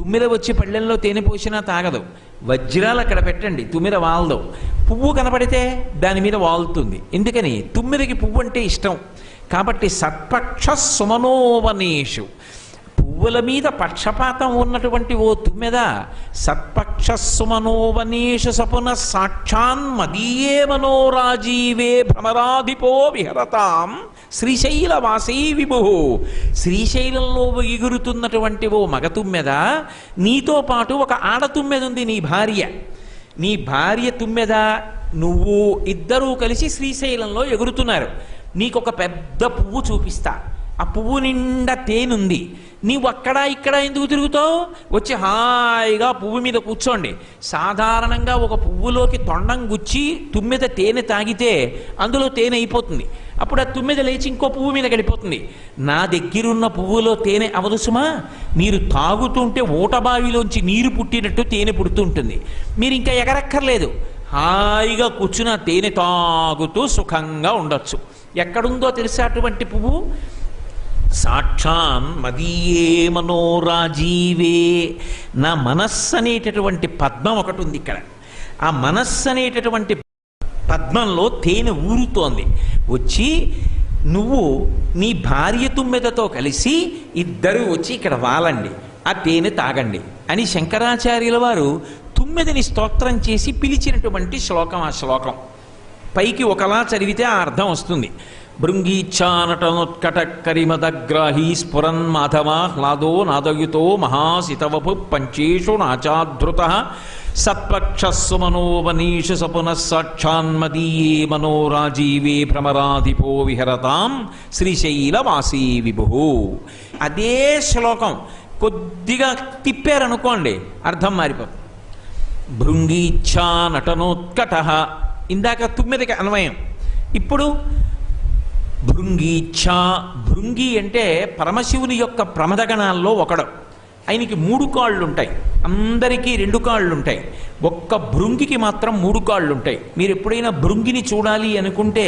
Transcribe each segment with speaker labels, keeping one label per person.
Speaker 1: తుమ్మిద వచ్చి పళ్ళెంలో తేనె పోసినా తాగదు. వజ్రాలు అక్కడ పెట్టండి, తుమ్మిద వాలదు. పువ్వు కనపడితే దాని మీద వాలుతుంది. ఎందుకని? తుమ్మిదకి పువ్వు అంటే ఇష్టం. కాబట్టి సత్పక్ష సుమనోవనేషు, పువ్వుల మీద పక్షపాతం ఉన్నటువంటి ఓ తుమ్మెద, సత్పక్ష సుమనోవనేషు సపున సాక్షాన్ మదీయే మనోరాజీవే భ్రమరాధిపో విహరతాం శ్రీశైలవాసీ విభు. శ్రీశైలంలో ఎగురుతున్నటువంటి ఓ మగ తుమ్మెద, నీతో పాటు ఒక ఆడ తుమ్మెద ఉంది, నీ భార్య. నీ భార్య తుమ్మెద నువ్వు ఇద్దరూ కలిసి శ్రీశైలంలో ఎగురుతున్నారు. నీకొక పెద్ద పువ్వు చూపిస్తా, ఆ పువ్వు నిండా తేనుంది. నీవు అక్కడ ఇక్కడ ఎందుకు తిరుగుతావు? వచ్చి హాయిగా పువ్వు మీద కూర్చోండి. సాధారణంగా ఒక పువ్వులోకి తొండం గుచ్చి తుమ్మెద తేనె తాగితే అందులో తేనె అయిపోతుంది. అప్పుడు ఆ తుమ్మెద లేచి ఇంకో పువ్వు మీద గడిపోతుంది. నా దగ్గరున్న పువ్వులో తేనె అవదు సుమా. మీరు తాగుతుంటే ఊటబావిలోంచి నీరు పుట్టినట్టు తేనె పుడుతూ ఉంటుంది. మీరు ఇంకా ఎగరక్కర్లేదు, హాయిగా కూర్చున్న తేనె తాగుతూ సుఖంగా ఉండొచ్చు. ఎక్కడుందో తెలుసా అటువంటి పువ్వు? సాక్షాన్ మదీయే మనోరాజీవే. నా మనస్సు అనేటటువంటి పద్మం ఒకటి ఉంది ఇక్కడ. ఆ మనస్సు అనేటటువంటి పద్మంలో తేనె ఊరుతోంది. వచ్చి నువ్వు నీ భార్య తుమ్మెదతో కలిసి ఇద్దరూ వచ్చి ఇక్కడ వాలండి, ఆ తేనె తాగండి అని శంకరాచార్యుల వారు తుమ్మెదని స్తోత్రం చేసి పిలిచినటువంటి శ్లోకం. ఆ శ్లోకం పైకి ఒకలా చదివితే ఆ అర్థం వస్తుంది. భృంగీచ్ఛానటనోత్కట కరిమదగ్రాహీ స్ఫురన్ మాధవా హ్లాదో నాదయుతో మహాసితవపు పంచేషు నాచాధృత సత్పక్షస్సు మనోవనీషు సపునః సాక్షాన్మదీయే మనోరాజీవే భ్రమరాధిపో విహరతాం శ్రీశైలవాసీ విభు. అదే శ్లోకం కొద్దిగా తిప్పారనుకోండి అర్థం మారిపోతుంది. భృంగీచ్ఛా నటనోత్కట, ఇందాక తుమ్మెదకి అన్వయం. ఇప్పుడు భృంగీచ్ఛా. భృంగి అంటే పరమశివుని యొక్క ప్రమదగణాల్లో ఒకడు. ఆయనకి 3 కాళ్ళు ఉంటాయి, అందరికీ 2 కాళ్ళు ఉంటాయి. ఒక్క భృంగికి మాత్రం 3 కాళ్ళు ఉంటాయి. మీరు ఎప్పుడైనా భృంగిని చూడాలి అనుకుంటే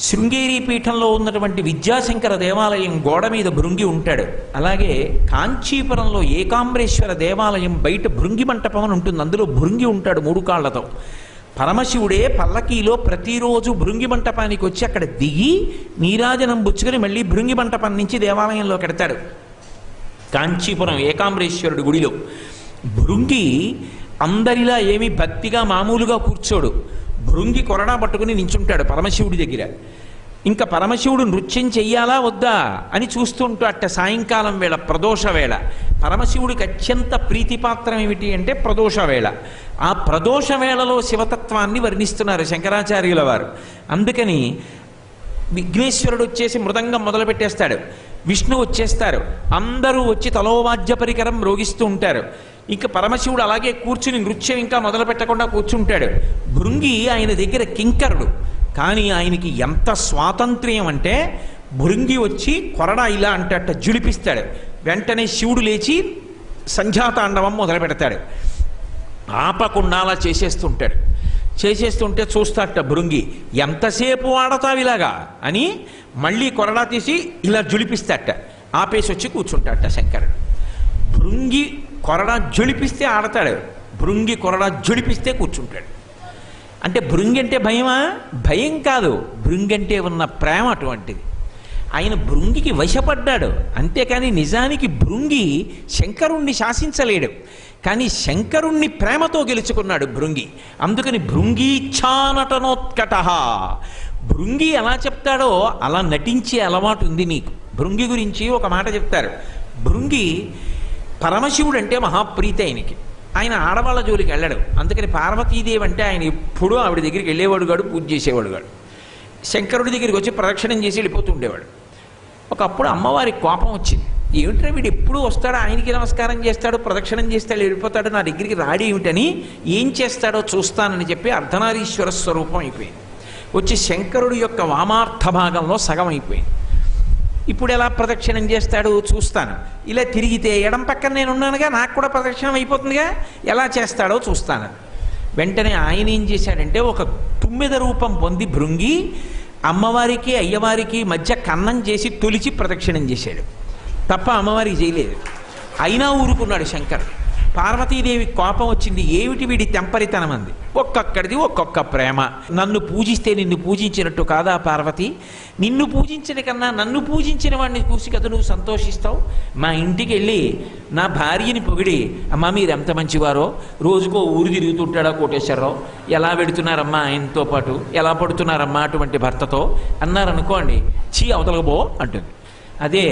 Speaker 1: శృంగేరి పీఠంలో ఉన్నటువంటి విద్యాశంకర దేవాలయం గోడ మీద భృంగి ఉంటాడు. అలాగే కాంచీపురంలో ఏకాంబరేశ్వర దేవాలయం బయట భృంగి మంటపం అని ఉంటుంది, అందులో భృంగి ఉంటాడు 3 కాళ్లతో. పరమశివుడే పల్లకీలో ప్రతిరోజు భృంగి మంటపానికి వచ్చి అక్కడ దిగి నీరాజనం బుచ్చుకొని మళ్ళీ భృంగి మంటపం నుంచి దేవాలయంలో కడతాడు. కాంచీపురం ఏకాంబరేశ్వరుడు గుడిలో భృంగి అందరిలా ఏమీ భక్తిగా మామూలుగా కూర్చోడు. భృంగి కొరడా పట్టుకుని నించుంటాడు పరమశివుడి దగ్గర. ఇంకా పరమశివుడు నృత్యం చెయ్యాలా వద్దా అని చూస్తుంటూ అట్ట సాయంకాలం వేళ ప్రదోష వేళ. పరమశివుడికి అత్యంత ప్రీతిపాత్రం ఏమిటి అంటే ప్రదోష వేళ. ఆ ప్రదోష వేళలో శివతత్వాన్ని వర్ణిస్తున్నారు శంకరాచార్యుల వారు. అందుకని విఘ్నేశ్వరుడు వచ్చేసి మృదంగం మొదలు పెట్టేస్తాడు, విష్ణు వచ్చేస్తారు, అందరూ వచ్చి తలోవాద్య పరికరం మ్రోగిస్తూ ఉంటారు. ఇంకా పరమశివుడు అలాగే కూర్చుని నృత్యం ఇంకా మొదలు పెట్టకుండా కూర్చుంటాడు. భృంగి ఆయన దగ్గర కింకరుడు, కానీ ఆయనకి ఎంత స్వాతంత్ర్యం అంటే భృంగి వచ్చి కొరడా ఇలా అంటే అట్ట జులిపిస్తాడు. వెంటనే శివుడు లేచి సంధ్యాతాండవం మొదలు పెడతాడు. ఆపకుండా అలా చేసేస్తుంటాడు. చేసేస్తుంటే చూస్తాట భృంగి, ఎంతసేపు ఆడతావు ఇలాగా అని మళ్ళీ కొరడా తీసి ఇలా జులిపిస్తాట. ఆపేసి వచ్చి కూర్చుంటాట శంకరుడు. భృంగి కొరడా జులిపిస్తే ఆడతాడు, భృంగి కొరడా జులిపిస్తే కూర్చుంటాడు. అంటే భృంగి అంటే భయమా? భయం కాదు, భృంగి అంటే ఉన్న ప్రేమ అటువంటిది. ఆయన భృంగికి వశపడ్డాడు, అంతేకాని నిజానికి భృంగి శంకరుణ్ణి శాసించలేడు. కానీ శంకరుణ్ణి ప్రేమతో గెలుచుకున్నాడు భృంగి. అందుకని భృంగీచ్ఛానటనోత్కట. భృంగి ఎలా చెప్తాడో అలా నటించే అలవాటు ఉంది నీకు. భృంగి గురించి ఒక మాట చెప్తారు. భృంగి పరమశివుడు అంటే మహాప్రీతి ఆయనకి. ఆయన ఆడవాళ్ళ జోలికి వెళ్ళాడు. అందుకని పార్వతీదేవి అంటే ఆయన ఎప్పుడూ ఆవిడ దగ్గరికి వెళ్ళేవాడు కాడు, పూజ చేసేవాడు కాడు. శంకరుడి దగ్గరికి వచ్చి ప్రదక్షిణం చేసి వెళ్ళిపోతూ ఉండేవాడు. ఒకప్పుడు అమ్మవారికి కోపం వచ్చింది. ఏమిటంటే వీడు ఎప్పుడు వస్తాడో, ఆయనకి నమస్కారం చేస్తాడు, ప్రదక్షిణం చేస్తాడు, వెళ్ళిపోతాడు, నా దగ్గరికి రాడి ఏమిటని ఏం చేస్తాడో చూస్తానని చెప్పి అర్ధనారీశ్వర స్వరూపం అయిపోయింది. వచ్చి శంకరుడి యొక్క వామార్థ భాగంలో సగం అయిపోయింది. ఇప్పుడు ఎలా ప్రదక్షిణం చేస్తాడు చూస్తాను. ఇలా తిరిగితే ఎడం పక్కన నేను ఉన్నానుగా, నాకు కూడా ప్రదక్షిణం అయిపోతుందిగా, ఎలా చేస్తాడో చూస్తాను. వెంటనే ఆయన ఏం చేశాడంటే ఒక తుమ్మెద రూపం పొంది భృంగి అమ్మవారికి అయ్యవారికి మధ్య కన్నం చేసి తొలిచి ప్రదక్షిణం చేశాడు తప్ప అమ్మవారికి చేయలేదు. అయినా ఊరుకున్నాడు శంకరుడు. పార్వతీదేవి కోపం వచ్చింది. ఏమిటి వీడి తెంపరితనం అంది. ఒక్కొక్కడిది ఒక్కొక్క ప్రేమ. నన్ను పూజిస్తే నిన్ను పూజించినట్టు కాదా పార్వతి? నిన్ను పూజించిన కన్నా నన్ను పూజించిన వాడిని చూసి కదా నువ్వు సంతోషిస్తావు. మా ఇంటికి వెళ్ళి నా భార్యని పొగిడి, అమ్మా మీరు ఎంత మంచివారో, రోజుకో ఊరు తిరుగుతుంటాడా కోటేశ్వరరావు, ఎలా పెడుతున్నారమ్మా ఆయనతో పాటు, ఎలా పడుతున్నారమ్మా అటువంటి భర్తతో అన్నారనుకోండి, చీ అవతలకు పో అంటుంది. అదే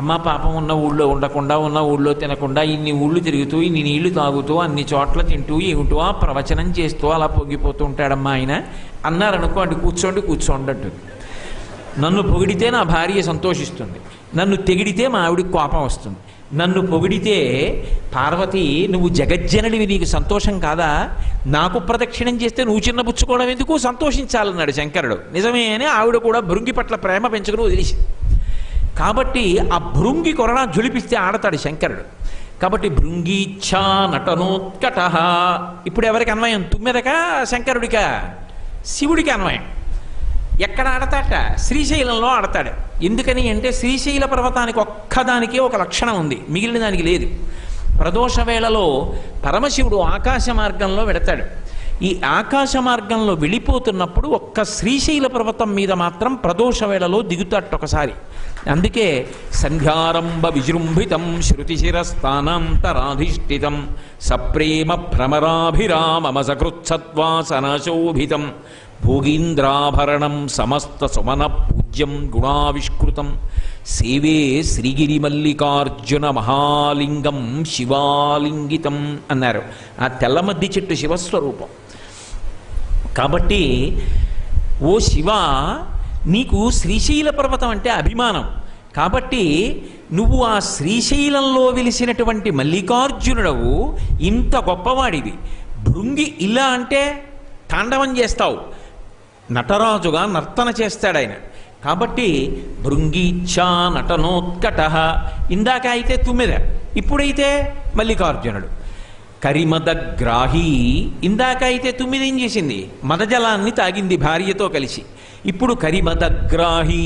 Speaker 1: అమ్మ పాపం ఉన్న ఊళ్ళో ఉండకుండా, ఉన్న ఊళ్ళో తినకుండా, ఇన్ని ఊళ్ళు తిరుగుతూ, ఇన్ని నీళ్లు తాగుతూ, అన్ని చోట్ల తింటూ, ఏమిటో ఆ ప్రవచనం చేస్తూ అలా పొంగిపోతూ ఉంటాడమ్మా ఆయన అన్నారనుకోండి, కూర్చోండి అంటుంది. నన్ను పొగిడితే నా భార్య సంతోషిస్తుంది, నన్ను తెగిడితే మా ఆవిడికి కోపం వస్తుంది. నన్ను పొగిడితే పార్వతి నువ్వు జగజ్జననివి, నీకు సంతోషం కాదా? నాకు ప్రదక్షిణం చేస్తే నువ్వు చిన్నపుచ్చుకోవడం ఎందుకు, సంతోషించాలన్నాడు శంకరుడు. నిజమే అని ఆవిడ కూడా భృంగి పట్ల ప్రేమ పెంచుకుని వదిలేసి. కాబట్టి ఆ భృంగి కొరడా జులిపిస్తే ఆడతాడు శంకరుడు. కాబట్టి భృంగీచ్ఛా నటనోత్కట. ఇప్పుడు ఎవరికి అన్వయం? తుమ్మెదకా శంకరుడికా? శివుడికి అన్వయం. ఎక్కడ ఆడతాట? శ్రీశైలంలో ఆడతాడు. ఎందుకని అంటే శ్రీశైల పర్వతానికి ఒక్కదానికే ఒక లక్షణం ఉంది, మిగిలిన దానికి లేదు. ప్రదోష వేళలో పరమశివుడు ఆకాశ మార్గంలో వెడతాడు. ఈ ఆకాశ మార్గంలో వెళ్ళిపోతున్నప్పుడు ఒక్క శ్రీశైల పర్వతం మీద మాత్రం ప్రదోష వేళలో దిగుతాట ఒకసారి. అందుకే సంధ్యారంభ విజృంభితం శృతిశిరస్థానాంతరాధిష్ఠితం సప్రేమ భ్రమరాభిరామమ సకృత్సత్వాసనశోభితం భోగీంద్రాభరణం సమస్త సుమన పూజ్యం గుణావిష్కృతం సేవే శ్రీగిరిమల్లికార్జున మహాలింగం శివాలింగితం అన్నారు. ఆ తెల్లమద్ది చెట్టు శివస్వరూపం. కాబట్టి ఓ శివ, నీకు శ్రీశైల పర్వతం అంటే అభిమానం. కాబట్టి నువ్వు ఆ శ్రీశైలంలో వెలిసినటువంటి మల్లికార్జునుడవు, ఇంత గొప్పవాడివి. భృంగి ఇలా అంటే తాండవం చేస్తావు, నటరాజుగా నర్తన చేస్తాడు ఆయన. కాబట్టి భృంగీచ్ఛా నటనోత్కట. ఇందాక అయితే తుమ్మెద, ఇప్పుడైతే మల్లికార్జునుడు. కరిమదగ్రాహి, ఇందాక అయితే తుమ్మెద ఏం చేసింది? మదజలాన్ని తాగింది భార్యతో కలిసి. ఇప్పుడు కరిమదగ్రాహి.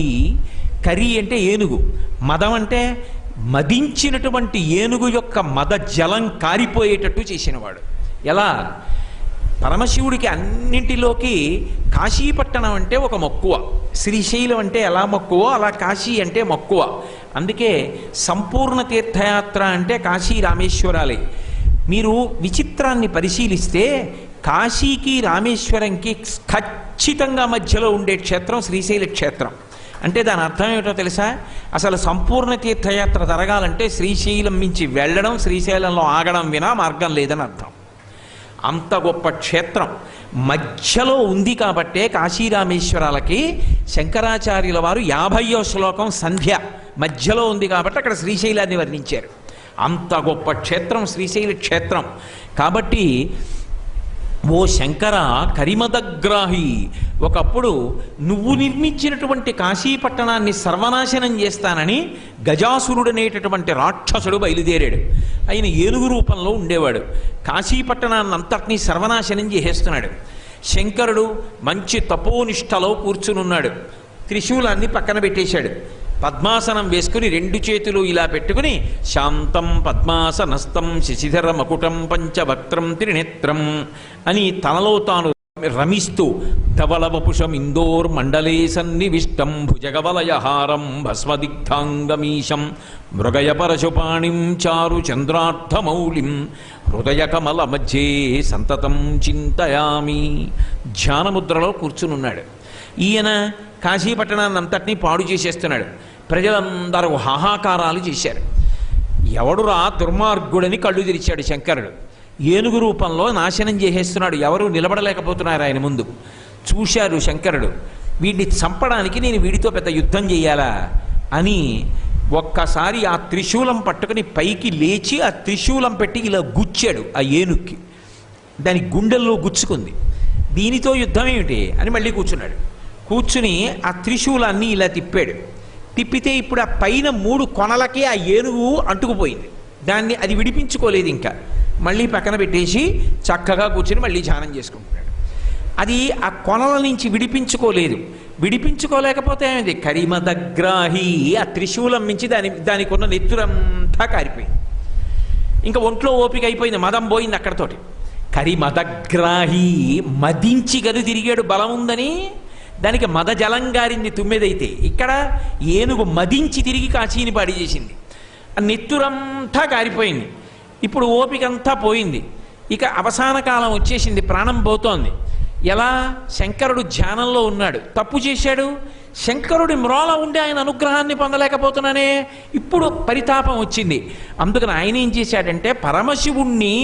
Speaker 1: కరి అంటే ఏనుగు, మదం అంటే మదించినటువంటి ఏనుగు యొక్క మద జలం కారిపోయేటట్టు చేసినవాడు. ఎలా? పరమశివుడికి అన్నింటిలోకి కాశీపట్టణం అంటే ఒక మక్కువ. శ్రీశైలం అంటే ఎలా మక్కువో అలా కాశీ అంటే మక్కువ. అందుకే సంపూర్ణ తీర్థయాత్ర అంటే కాశీ రామేశ్వరాలే. మీరు విచిత్రాన్ని పరిశీలిస్తే కాశీకి రామేశ్వరంకి ఖచ్చితంగా మధ్యలో ఉండే క్షేత్రం శ్రీశైల క్షేత్రం. అంటే దాని అర్థం ఏమిటో తెలుసా? అసలు సంపూర్ణ తీర్థయాత్ర జరగాలంటే శ్రీశైలం నుంచి వెళ్ళడం, శ్రీశైలంలో ఆగడం వినా మార్గం లేదని అర్థం. అంత గొప్ప క్షేత్రం మధ్యలో ఉంది. కాబట్టే కాశీరామేశ్వరాలకి శంకరాచార్యుల వారు 50వ శ్లోకం సంధ్య మధ్యలో ఉంది కాబట్టి అక్కడ శ్రీశైలాన్ని వర్ణించారు. అంత గొప్ప క్షేత్రం శ్రీశైల క్షేత్రం. కాబట్టి ఓ శంకర కరిమదగ్రాహి, ఒకప్పుడు నువ్వు నిర్మించినటువంటి కాశీపట్టణాన్ని సర్వనాశనం చేస్తానని గజాసురుడనేటటువంటి రాక్షసుడు బయలుదేరాడు. ఆయన ఏనుగు రూపంలో ఉండేవాడు. కాశీపట్టణాన్ని అంతటినీ సర్వనాశనం చేసేస్తున్నాడు. శంకరుడు మంచి తపోనిష్టలో కూర్చునున్నాడు. త్రిశూలాన్ని పక్కన పెట్టేశాడు. పద్మాసనం వేసుకుని 2 చేతులు ఇలా పెట్టుకుని శాంతం పద్మాసనస్థం శశిధర మకుటం పంచవక్త్రం త్రినేత్రం అని తనలో తాను రమిస్తూ ధవలవపుషం ఇందోర్ మండలే సన్నివిష్టం భుజగవలయహారం భస్మదిగ్ధాంగమీశం మృగయ పరశుపాణిం చారు చంద్రార్థమౌళిం హృదయ కమల మధ్యే సంతతం చింతయామి. ధ్యానముద్రలో కూర్చునున్నాడు. ఈయన కాశీపట్టణాన్ని అంతటినీ పాడు చేసేస్తున్నాడు. ప్రజలందరూ హాహాకారాలు చేశారు. ఎవడురా దుర్మార్గుడని కళ్ళు తెరిచాడు శంకరుడు. ఏనుగు రూపంలో నాశనం చేసేస్తున్నాడు. ఎవరు నిలబడలేకపోతున్నారు ఆయన ముందు. చూశారు శంకరుడు, వీడిని చంపడానికి నేను వీడితో పెద్ద యుద్ధం చేయాలా అని ఒక్కసారి ఆ త్రిశూలం పట్టుకుని పైకి లేచి ఆ త్రిశూలం పెట్టి ఇలా గుచ్చాడు ఆ ఏనుక్కి. దాని గుండెల్లో గుచ్చుకుంది. దీనితో యుద్ధం ఏమిటి అని మళ్ళీ కూర్చున్నాడు. కూర్చుని ఆ త్రిశూలాన్ని ఇలా తిప్పాడు. తిప్పితే ఇప్పుడు ఆ పైన 3 కొనలకి ఆ ఏనుగు అంటుకుపోయింది. దాన్ని అది విడిపించుకోలేదు. ఇంకా మళ్ళీ పక్కన పెట్టేసి చక్కగా కూర్చుని మళ్ళీ ధ్యానం చేసుకుంటున్నాడు. అది ఆ కొనల నుంచి విడిపించుకోలేదు. విడిపించుకోలేకపోతే ఏమైంది? కరిమదగ్రాహి, ఆ త్రిశూలం నుంచి దానికి ఉన్న నెత్తురంతా కారిపోయింది. ఇంకా ఒంట్లో ఓపిక అయిపోయింది, మదం పోయింది అక్కడతోటి. కరిమదగ్రాహి, మదించి గది తిరిగాడు బలం ఉందని, దానికి మద జలం గారింది తుమ్మెదైతే. ఇక్కడ ఏనుగు మదించి తిరిగి కాశీని పాడి చేసింది. ఆ నెత్తురంతా కారిపోయింది, ఇప్పుడు ఓపికంతా పోయింది, ఇక అవసాన కాలం వచ్చేసింది, ప్రాణం పోతోంది. ఎలా? శంకరుడు ధ్యానంలో ఉన్నాడు, తప్పు చేశాడు, శంకరుడి మ్రోల ఉండి ఆయన అనుగ్రహాన్ని పొందలేకపోతున్నానే, ఇప్పుడు పరితాపం వచ్చింది. అందుకని ఆయన ఏం చేశాడంటే పరమశివుణ్ణి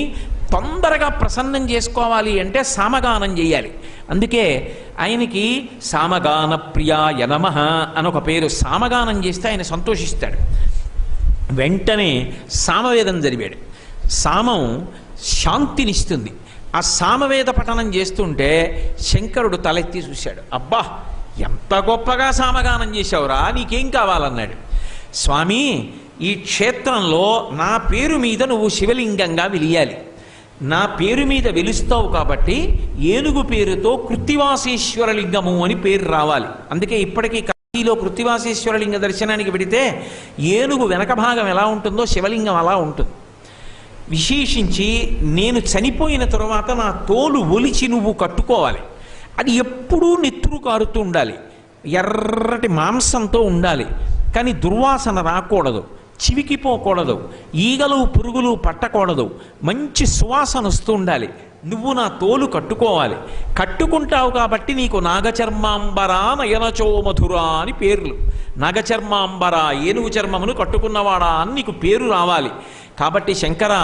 Speaker 1: తొందరగా ప్రసన్నం చేసుకోవాలి అంటే సామగానం చేయాలి. అందుకే ఆయనకి సామగాన ప్రియాయ నమః అని ఒక పేరు. సామగానం చేస్తే ఆయన సంతోషిస్తాడు. వెంటనే సామవేదం చదివాడు. సామం శాంతినిస్తుంది. ఆ సామవేద పఠనం చేస్తుంటే శంకరుడు తలెత్తి చూశాడు. అబ్బా, ఎంత గొప్పగా సామగానం చేశావురా, నీకేం కావాలన్నాడు. స్వామి, ఈ క్షేత్రంలో నా పేరు మీద నువ్వు శివలింగంగా వెలియాలి. నా పేరు మీద వెలుస్తావు కాబట్టి ఏనుగు పేరుతో కృత్తివాసేశ్వరలింగము అని పేరు రావాలి. అందుకే ఇప్పటికీ కాశీలో కృత్తివాసేశ్వరలింగ దర్శనానికి వెడితే ఏనుగు వెనక భాగం ఎలా ఉంటుందో శివలింగం అలా ఉంటుంది. విశేషించి నేను చనిపోయిన తరువాత నా తోలు ఒలిచి నువ్వు కట్టుకోవాలి. అది ఎప్పుడూ నెత్తురు కారుతూ ఉండాలి, ఎర్రటి మాంసంతో ఉండాలి, కానీ దుర్వాసన రాకూడదు, చివికిపోకూడదు, ఈగలు పురుగులు పట్టకూడదు, మంచి సువాసన వస్తూ ఉండాలి. నువ్వు నా తోలు కట్టుకోవాలి. కట్టుకుంటావు కాబట్టి నీకు నాగచర్మాంబరా నయనచో మధురా అని పేర్లు. నాగచర్మాంబరా, ఏనుగు చర్మమును కట్టుకున్నవాడా అని నీకు పేరు రావాలి. కాబట్టి శంకర,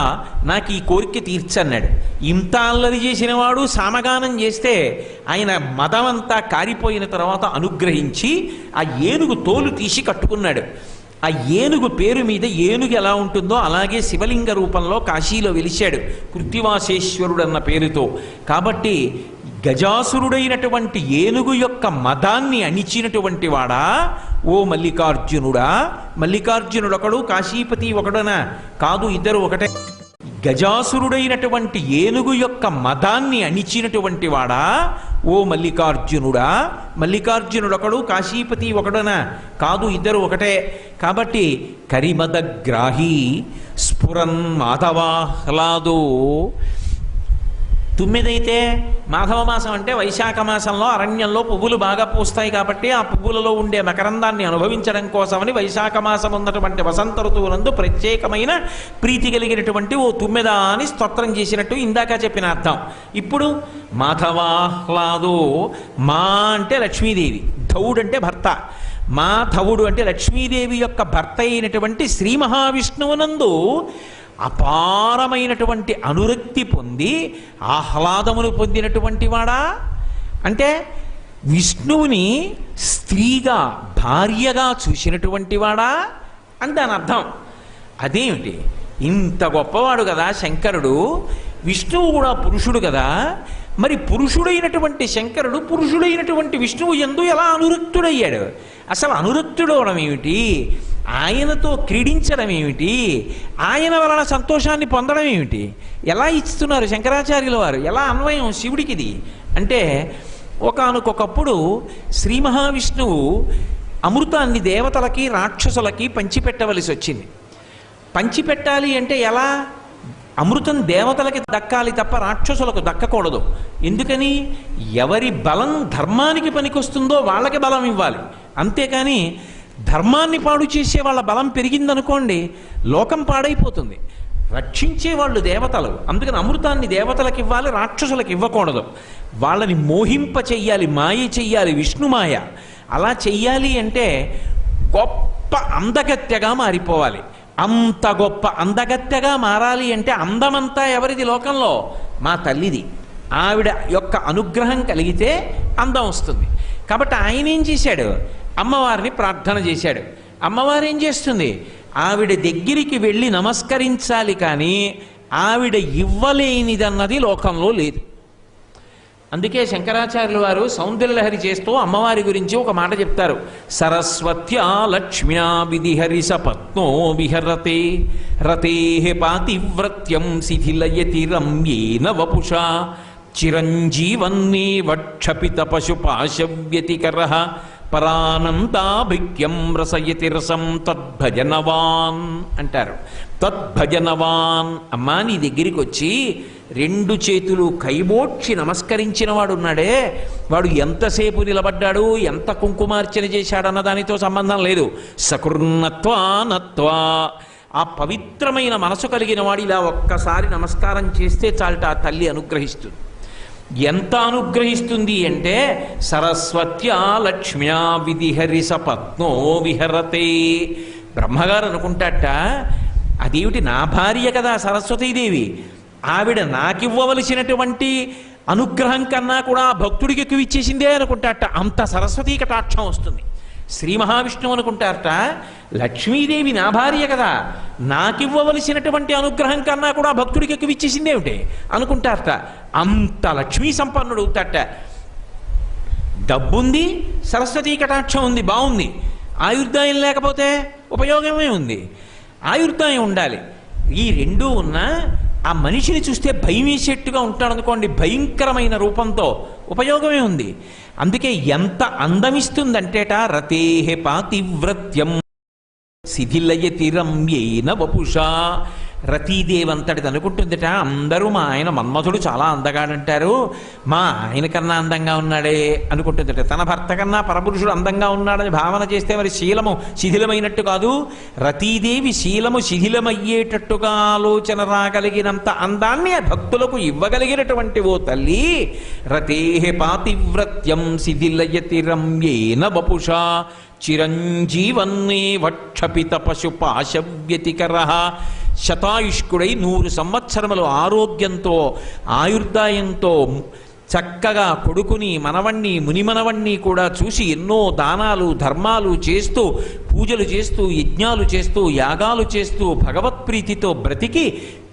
Speaker 1: నాకు ఈ కోరిక తీర్చన్నాడు. ఇంత అల్లరి చేసినవాడు సామగానం చేస్తే ఆయన మదమంతా కారిపోయిన తర్వాత అనుగ్రహించి ఆ ఏనుగు తోలు తీసి కట్టుకున్నాడు. ఆ ఏనుగు పేరు మీద ఏనుగు ఎలా ఉంటుందో అలాగే శివలింగ రూపంలో కాశీలో వెలిశాడు కృత్తివాసేశ్వరుడు అన్న పేరుతో. కాబట్టి గజాసురుడైనటువంటి ఏనుగు యొక్క మదాన్ని అణిచినటువంటి వాడా ఓ మల్లికార్జునుడా. మల్లికార్జునుడొకడు, కాశీపతి ఒకడనా? కాదు, ఇద్దరు ఒకటే. గజాసురుడైనటువంటి ఏనుగు యొక్క మదాన్ని అణిచినటువంటి వాడా ఓ మల్లికార్జునుడా. మల్లికార్జునుడొకడు, కాశీపతి ఒకడనా? కాదు, ఇద్దరు ఒకటే. కాబట్టి కరిమదగ్రాహి స్ఫురన్ మాధవాహ్లాదో. తుమ్మిదైతే మాధవ మాసం అంటే వైశాఖ మాసంలో అరణ్యంలో పువ్వులు బాగా పూస్తాయి కాబట్టి ఆ పువ్వులలో ఉండే మకరందాన్ని అనుభవించడం కోసమని వైశాఖ మాసం ఉన్నటువంటి వసంత ఋతువునందు ప్రత్యేకమైన ప్రీతి కలిగినటువంటి ఓ తుమ్మెద అని స్తోత్రం చేసినట్టు ఇందాక చెప్పిన అర్థం. ఇప్పుడు మాధవాహ్లాదో. మా అంటే లక్ష్మీదేవి, ధవుడు అంటే భర్త. మాధవుడు అంటే లక్ష్మీదేవి యొక్క భర్త అయినటువంటి శ్రీ మహావిష్ణువునందు అపారమైనటువంటి అనురక్తి పొంది ఆహ్లాదమును పొందినటువంటి వాడా. అంటే విష్ణువుని స్త్రీగా, భార్యగా చూసినటువంటి వాడా అని దాని అర్థం. అదేమిటి, ఇంత గొప్పవాడు కదా శంకరుడు, విష్ణువు కూడా పురుషుడు కదా, మరి పురుషుడైనటువంటి శంకరుడు పురుషుడైనటువంటి విష్ణువు యందు ఎలా అనురక్తుడయ్యాడు? అసలు అనురక్తుడవడం ఏమిటి, ఆయనతో క్రీడించడం ఏమిటి, ఆయన వలన సంతోషాన్ని పొందడం ఏమిటి, ఎలా ఇస్తున్నారు శంకరాచార్యుల వారు, ఎలా అన్వయం శివుడికిది అంటే, ఒకానొకప్పుడు శ్రీ మహావిష్ణువు అమృతాన్ని దేవతలకి రాక్షసులకి పంచిపెట్టవలసి వచ్చింది. పంచిపెట్టాలి అంటే ఎలా? అమృతం దేవతలకి దక్కాలి తప్ప రాక్షసులకు దక్కకూడదు. ఎందుకని? ఎవరి బలం ధర్మానికి పనికొస్తుందో వాళ్ళకి బలం ఇవ్వాలి. అంతేకాని ధర్మాన్ని పాడు చేసే వాళ్ళ బలం పెరిగిందనుకోండి, లోకం పాడైపోతుంది. రక్షించే వాళ్ళు దేవతలు, అందుకని అమృతాన్ని దేవతలకు ఇవ్వాలి, రాక్షసులకు ఇవ్వకూడదు. వాళ్ళని మోహింప చెయ్యాలి, మాయ చెయ్యాలి, విష్ణుమాయ. అలా చెయ్యాలి అంటే గొప్ప అందగత్తెగా మారిపోవాలి. అంత గొప్ప అందగత్తెగా మారాలి అంటే అందమంతా ఎవరిది లోకంలో? మా తల్లిది. ఆవిడ యొక్క అనుగ్రహం కలిగితే అందం వస్తుంది. కాబట్టి ఆయన ఏం చేశాడు? అమ్మవారిని ప్రార్థన చేశాడు. అమ్మవారు ఏం చేస్తుంది? ఆవిడ దగ్గరికి వెళ్ళి నమస్కరించాలి, కానీ ఆవిడ ఇవ్వలేనిదన్నది లోకంలో లేదు. అందుకే శంకరాచార్యుల వారు సౌందర్యలహరి చేస్తూ అమ్మవారి గురించి ఒక మాట చెప్తారు. సరస్వత్యా లక్ష్మ్యా విధిహరి సపత్నో విహరతే రతే పాతివ్రత్యం శిథిలయతి రమ్యేన వపుషా చిరంజీవన్నే వక్షపిత పశుపాశవ్యతికర పరానందాభిక్యం రసయతి రసం తద్భజనవాన్ అంటారు. తద్భజనవాన్, అమ్మా నీ దగ్గరికి వచ్చి రెండు చేతులు కైబోడ్చి నమస్కరించిన వాడు ఉన్నాడే, వాడు ఎంతసేపు నిలబడ్డాడు, ఎంత కుంకుమార్చన చేశాడన్న దానితో సంబంధం లేదు. సకృన్నత్వా నత్వా, ఆ పవిత్రమైన మనసు కలిగిన వాడు ఇలా ఒక్కసారి నమస్కారం చేస్తే చాలట ఆ తల్లి అనుగ్రహిస్తుంది. ఎంత అనుగ్రహిస్తుంది అంటే సరస్వత్యా లక్ష్మ్యా విధిహరి సపత్నో విహరతే. బ్రహ్మగారు అనుకుంటాట, అదేమిటి నా భార్య కదా సరస్వతీదేవి, ఆవిడ నాకివ్వవలసినటువంటి అనుగ్రహం కన్నా కూడా భక్తుడికి ఎక్కువ ఇచ్చేసిందే అనుకుంటాట. అంత సరస్వతీ కటాక్షం వస్తుంది. శ్రీ మహావిష్ణువు అనుకుంటారట, లక్ష్మీదేవి నా భార్య కదా, నాకివ్వవలసినటువంటి అనుగ్రహం కన్నా కూడా భక్తుడికి ఎక్కువ ఇచ్చేసిందేమిటి అనుకుంటారట. అంత లక్ష్మీ సంపన్నుడు అవుతాట. డబ్బుంది, సరస్వతీ కటాక్షం ఉంది, బాగుంది. ఆయుర్దాయం లేకపోతే ఉపయోగమే ఉంది. ఆయుర్దాయం ఉండాలి. ఈ రెండూ ఉన్నా ఆ మనిషిని చూస్తే భయం వేసేట్టుగా ఉంటాడు అనుకోండి, భయంకరమైన రూపంతో, ఉపయోగమే ఉంది. అందుకే ఎంత అందమిస్తుందంటేట, రతేహే పాతివ్రత్యం శిథిలయతి రమ్యేన వపుషా. రతీదేవంతటిది అనుకుంటుందట, అందరూ మా ఆయన మన్మథుడు చాలా అందగాడంటారు, మా ఆయన కన్నా అందంగా ఉన్నాడే అనుకుంటుందట. తన భర్త కన్నా పరపురుషుడు అందంగా ఉన్నాడని భావన చేస్తే మరి శీలము శిథిలమైనట్టు కాదు. రతీదేవి శీలము శిథిలమయ్యేటట్టుగా ఆలోచన రాగలిగినంత అందాన్ని భక్తులకు ఇవ్వగలిగినటువంటి ఓ తల్లి. రతేహే పాతివ్రత్యం శిథిలయతి రమ్యేన వపుషా చిరంజీవన్నే వక్షపిత పశుపాశవ్యతికర. శతాయుష్కుడై 100 సంవత్సరములు ఆరోగ్యంతో ఆయుర్దాయంతో చక్కగా కొడుకుని మనవణ్ణి మునిమనవణ్ణి కూడా చూసి ఎన్నో దానాలు ధర్మాలు చేస్తూ, పూజలు చేస్తూ, యజ్ఞాలు చేస్తూ, యాగాలు చేస్తూ, భగవత్ప్రీతితో బ్రతికి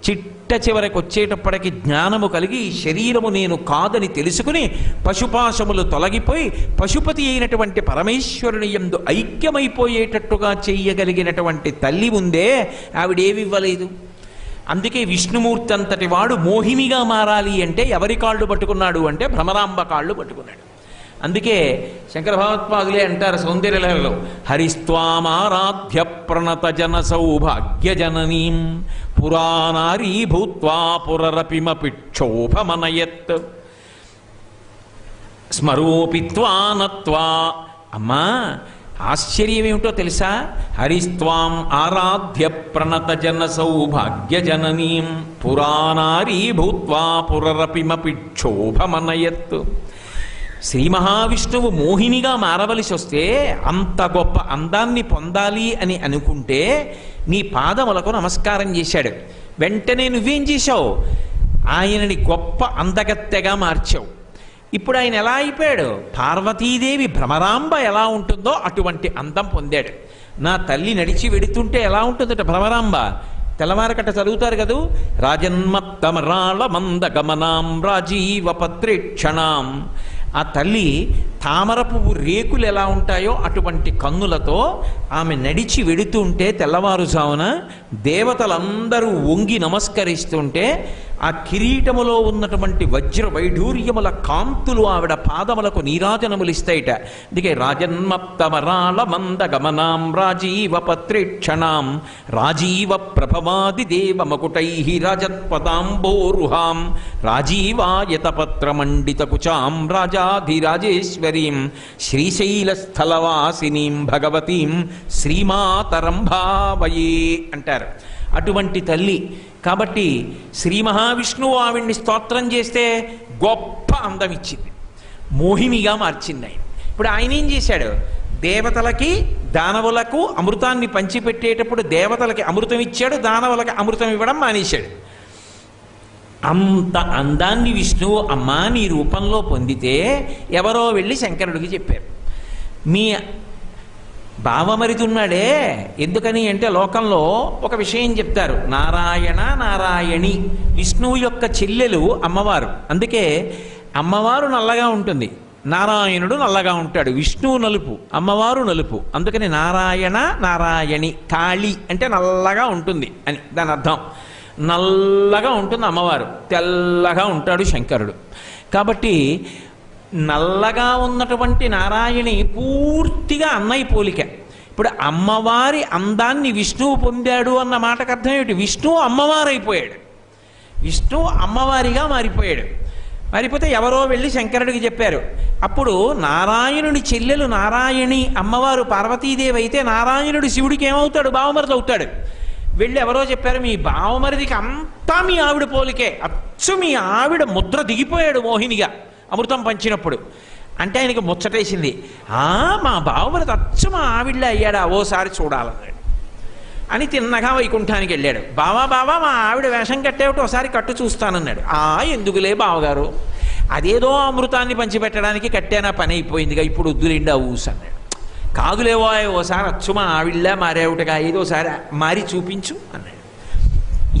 Speaker 1: చిట్ట చివరికి వచ్చేటప్పటికి జ్ఞానము కలిగి శరీరము నేను కాదని తెలుసుకుని పశుపాశములు తొలగిపోయి పశుపతి అయినటువంటి పరమేశ్వరుని యందు ఐక్యమైపోయేటట్టుగా చెయ్యగలిగినటువంటి తల్లి ఉందే, ఆవిడేవివ్వలేదు. అందుకే విష్ణుమూర్తి అంతటి వాడు మోహినిగా మారాలి అంటే ఎవరి కాళ్ళు పట్టుకున్నాడు అంటే భ్రమరాంబ కాళ్ళు పట్టుకున్నాడు. అందుకే శంకర భగవత్పాదులే అంటారు సౌందర్యలహరిలో, హరిస్త్వామారాధ్య ప్రణత జన సౌభాగ్య జననీం పురాణారీ భూత్వా పురరపిమపి క్షోభమనయత్ స్మరోపిత్వా నత్వా. అమ్మా ఆశ్చర్యం ఏమిటో తెలుసా? హరిస్త్వాం ఆరాధ్య ప్రణత జన సౌభాగ్య జననీం పురాణారీ భూత్వా పురరపిమపి క్షోభమనయత్. శ్రీ మహావిష్ణువు మోహినిగా మారవలసి వస్తే, అంత గొప్ప అందాన్ని పొందాలి అని అనుకుంటే నీ పాదములకు నమస్కారం చేశాడు. వెంటనే నువ్వేం చేశావు? ఆయనని గొప్ప అందగత్తెగా మార్చావు. ఇప్పుడు ఆయన ఎలా అయిపోయాడు? పార్వతీదేవి భ్రమరాంబ ఎలా ఉంటుందో అటువంటి అందం పొందాడు. నా తల్లి నడిచి వెడుతుంటే ఎలా ఉంటుందట భ్రమరాంబ? తెల్లవారకట్ట చదువుతారు కదూ, రాజన్మత్తమరాళ మంద గమనాం రాజీవ పత్రేక్షణాం. ఆ తల్లి తామర పువ్వు రేకులు ఎలా ఉంటాయో అటువంటి కన్నులతో ఆమె నడిచి వెడుతుంటే తెల్లవారుజామున దేవతలందరూ వంగి నమస్కరిస్తుంటే ఆ కిరీటములో ఉన్నటువంటి వజ్ర వైఢూర్యముల కాంతులు ఆవిడ పాదములకు నీరాజనములిస్తాయిట. అందుకే రాజన్మప్తమరాళ మంద గమనాం రాజీవ పత్రేక్షణాం రాజీవ ప్రభవాది దేవ మకుటై రాజత్పదాంబోరుహాం రాజీవాయత పత్రమండిత కుచాం రాజాధిరాజేశ్వరీం శ్రీశైలస్థలవాసినీం భగవతీం శ్రీమాతరం భావయే అంటారు. అటువంటి తల్లి కాబట్టి శ్రీ మహావిష్ణువు ఆవిడ్ని స్తోత్రం చేస్తే గొప్ప అందం ఇచ్చింది, మోహినిగా మార్చింది ఆయన. ఇప్పుడు ఆయన ఏం చేశాడు? దేవతలకి దానవులకు అమృతాన్ని పంచిపెట్టేటప్పుడు దేవతలకి అమృతం ఇచ్చాడు, దానవులకి అమృతం ఇవ్వడం మానేశాడు. అంత అందాన్ని విష్ణువు అమ్మా నీ రూపంలో పొందితే ఎవరో వెళ్ళి శంకరుడికి చెప్పారు, మీ బావమరిదున్నాడే. ఎందుకని అంటే లోకంలో ఒక విషయం చెప్తారు, నారాయణ నారాయణి విష్ణువు యొక్క చెల్లెలు అమ్మవారు. అందుకే అమ్మవారు నల్లగా ఉంటుంది, నారాయణుడు నల్లగా ఉంటాడు. విష్ణువు నలుపు, అమ్మవారు నలుపు. అందుకని నారాయణ నారాయణి. కాళి అంటే నల్లగా ఉంటుంది అని దాని అర్థం. నల్లగా ఉంటుంది అమ్మవారు, తెల్లగా ఉంటాడు శంకరుడు. కాబట్టి నల్లగా ఉన్నటువంటి నారాయణి పూర్తిగా అన్నయ్య పోలిక. ఇప్పుడు అమ్మవారి అందాన్ని విష్ణువు పొందాడు అన్న మాటకు అర్థం ఏమిటి? విష్ణువు అమ్మవారైపోయాడు, విష్ణువు అమ్మవారిగా మారిపోయాడు. మారిపోతే ఎవరో వెళ్ళి శంకరుడికి చెప్పారు. అప్పుడు నారాయణుడి చెల్లెలు నారాయణి అమ్మవారు పార్వతీదేవి అయితే నారాయణుడు శివుడికి ఏమవుతాడు? బావమరిది అవుతాడు. వెళ్ళి ఎవరో చెప్పారు, మీ బావమరిదికి అంతా మీ ఆవిడ పోలికే, అచ్చు మీ ఆవిడ ముద్ర దిగిపోయాడు మోహినిగా అమృతం పంచినప్పుడు. అంటే ఆయనకి ముచ్చటేసింది. మా బావమరిది అచ్చు మా ఆవిడలే అయ్యాడా, ఓసారి చూడాలన్నాడు. అని తిన్నగా వైకుంఠానికి వెళ్ళాడు. బావా మా ఆవిడ వేషం కట్టేవిటి, ఒకసారి కట్టు చూస్తానన్నాడు. ఎందుకులే బావగారు, అదేదో అమృతాన్ని పంచిపెట్టడానికి కట్టానా, పని అయిపోయిందిగా, ఇప్పుడు వద్దులేండి ఆ ఊసు అన్నాడు. కాదులేవో ఓసారి అచ్చు మా ఆవిడలా మారేవుటగా, ఏదోసారి మారి చూపించు అన్నాడు.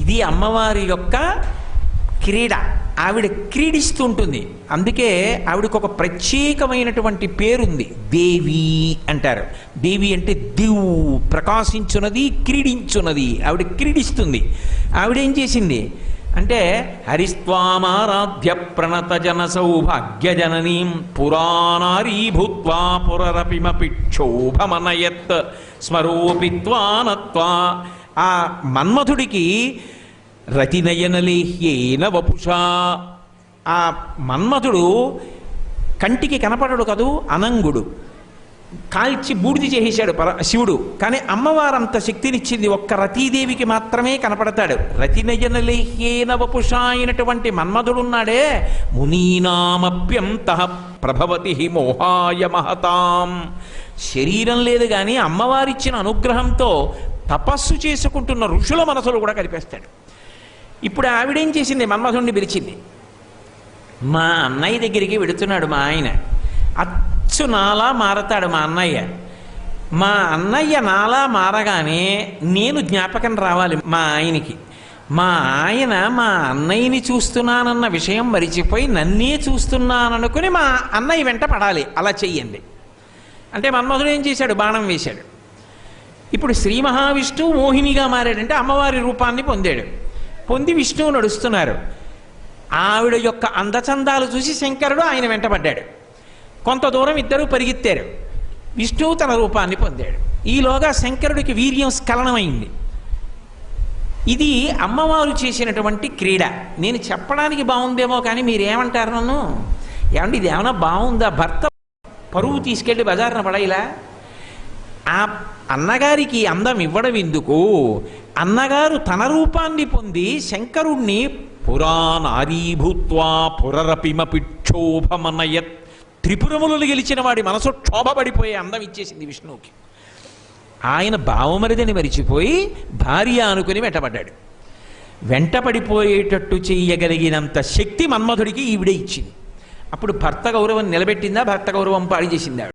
Speaker 1: ఇది అమ్మవారి యొక్క క్రీడ. ఆవిడ క్రీడిస్తుంటుంది. అందుకే ఆవిడకు ఒక ప్రత్యేకమైనటువంటి పేరుంది, దేవి అంటారు. దేవి అంటే దివు, ప్రకాశించున్నది, క్రీడించున్నది. ఆవిడ క్రీడిస్తుంది. ఆవిడేం చేసింది అంటే, హరిస్వామారాధ్య ప్రణత జన సౌభాగ్యజననీం పురాణారీ భూత్వా పురరపిమపి క్షోభమనయత్ స్మరోపిత్వానత్వా. ఆ మన్మథుడికి రతినయనలేహ్యేన వపుషా, ఆ మన్మథుడు కంటికి కనపడడు కదూ, అనంగుడు, కాల్చి బూడిది చేసేశాడు శివుడు. కానీ అమ్మవారంత శక్తినిచ్చింది, ఒక్క రతీదేవికి మాత్రమే కనపడతాడు. రతినయనలేహ్యేన వపుషా అయినటువంటి మన్మథుడున్నాడే, మునీనామప్యంతః ప్రభవతి మోహాయ మహతాం. శరీరం లేదు కానీ అమ్మవారిచ్చిన అనుగ్రహంతో తపస్సు చేసుకుంటున్న ఋషుల మనసులు కూడా కనిపిస్తాడు. ఇప్పుడు ఆవిడేం చేసింది, మన్మథుడిని పిలిచింది. మా అన్నయ్య దగ్గరికి వెడుతున్నాడు మా ఆయన, అచ్చు నాలా మారతాడు మా అన్నయ్య. మా అన్నయ్య నాలా మారగానే నేను జ్ఞాపకం రావాలి మా ఆయనకి. మా ఆయన మా అన్నయ్యని చూస్తున్నానన్న విషయం మరిచిపోయి నన్నే చూస్తున్నాననుకుని మా అన్నయ్య వెంట పడాలి, అలా చెయ్యండి అంటే మన్మథుడు ఏం చేశాడు, బాణం వేశాడు. ఇప్పుడు శ్రీ మహావిష్ణువు మోహినిగా మారాడంటే అమ్మవారి రూపాన్ని పొందాడు. పొంది విష్ణువు నడుస్తున్నారు. ఆవిడ యొక్క అందచందాలు చూసి శంకరుడు ఆయన వెంటబడ్డాడు. కొంత దూరం ఇద్దరూ పరిగెత్తారు. విష్ణువు తన రూపాన్ని పొందాడు. ఈలోగా శంకరుడికి వీర్యం స్ఖలనమైంది. ఇది అమ్మవారు చేసినటువంటి క్రీడ. నేను చెప్పడానికి బాగుందేమో కానీ మీరేమంటారు నన్ను? ఏమంటే ఇది ఏమన్నా బాగుందా? భర్త పరువు తీసుకెళ్ళి బజారున పడైలా ఆ అన్నగారికి అందం ఇవ్వడం ఎందుకు? అన్నగారు తన రూపాన్ని పొంది శంకరుణ్ణి పురాణారీభూత్వా పురరపిమపి క్షోభమనయత్, త్రిపురములను గెలిచిన వాడి మనసు క్షోభపడిపోయే అందం ఇచ్చేసింది విష్ణువుకి. ఆయన భావమరిదని మరిచిపోయి భార్య అనుకుని వెంటబడ్డాడు. వెంటపడిపోయేటట్టు చెయ్యగలిగినంత శక్తి మన్మథుడికి ఈవిడే ఇచ్చింది. అప్పుడు భర్త గౌరవం నిలబెట్టిందా, భర్త గౌరవం పాడు చేసిందా?